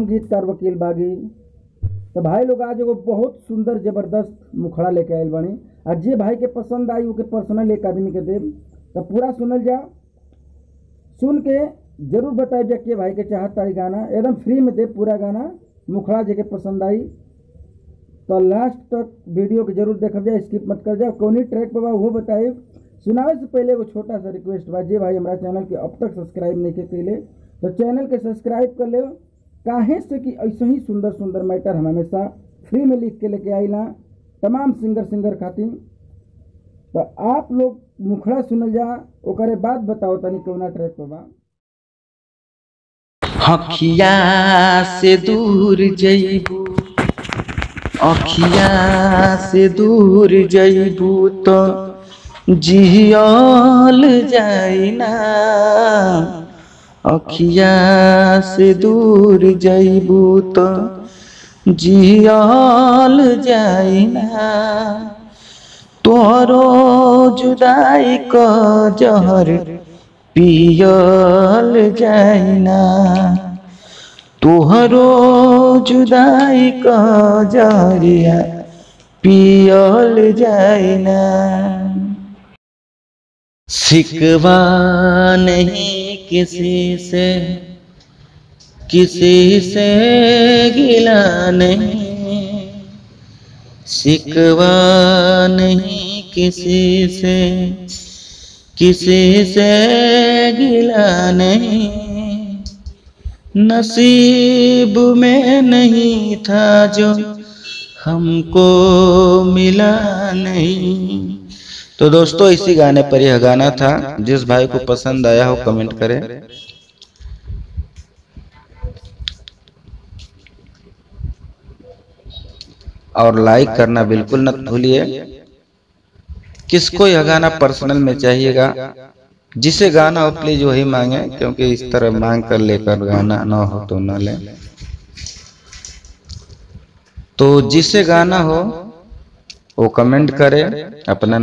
हम गीतकार वकील बागी। तो भाई लोग आज एगो बहुत सुंदर जबरदस्त मुखड़ा लेके आयल बानी। आज जे भाई के पसंद आई ओके पर्सनल एक आदमी के देव। तो पूरा सुनल जा, सुन के जरूर बताए जा कि भाई के चाहत तारी गाना एकदम फ्री में दे पूरा गाना। मुखड़ा जे के पसंद आई तो लास्ट तक वीडियो के जरूर देखब जा, स्किप मत कर जा। कौनी ट्रैक पर बा वो बताए। सुनावे से पहले एगो छोटा सा रिक्वेस्ट बा, जे भाई हमारा चैनल के अब तक सब्सक्राइब नहीं कैले तो चैनल के सब्सक्राइब कर ले। काहे से कि ऐसे ही सुंदर सुंदर मैटर हम हमेशा फ्री में लिख के लेके आई ना तमाम सिंगर खातिर। तो आप लोग मुखड़ा सुनल जा, ओकरे बाद बताओ तनी कौना ट्रैक पर बा। अखिया से दूर जइबू, अखिया से दूर जइबू तो जियल जाई ना। अखिया से दूर जइबू तो जियल जाई ना। तोरो जुदाई का जहर पियल जाई ना। तोहरो जुदाई का जहरिया पियल जाई ना। शिकवा नहीं किसी से, किसी से गिला नहीं। शिकवा नहीं किसी से, किसी से गिला नहीं। नसीब में नहीं था जो हमको मिला नहीं। तो दोस्तों इसी गाने पर यह गाना था। जिस भाई को पसंद आया हो कमेंट करें। और लाइक करना बिल्कुल न भूलिए। किसको यह गाना पर्सनल में चाहिएगा, जिसे गाना हो प्लीज वही मांगे, क्योंकि इस तरह मांग कर लेकर गाना ना हो तो ना ले। तो जिसे गाना हो वो कमेंट करे अपना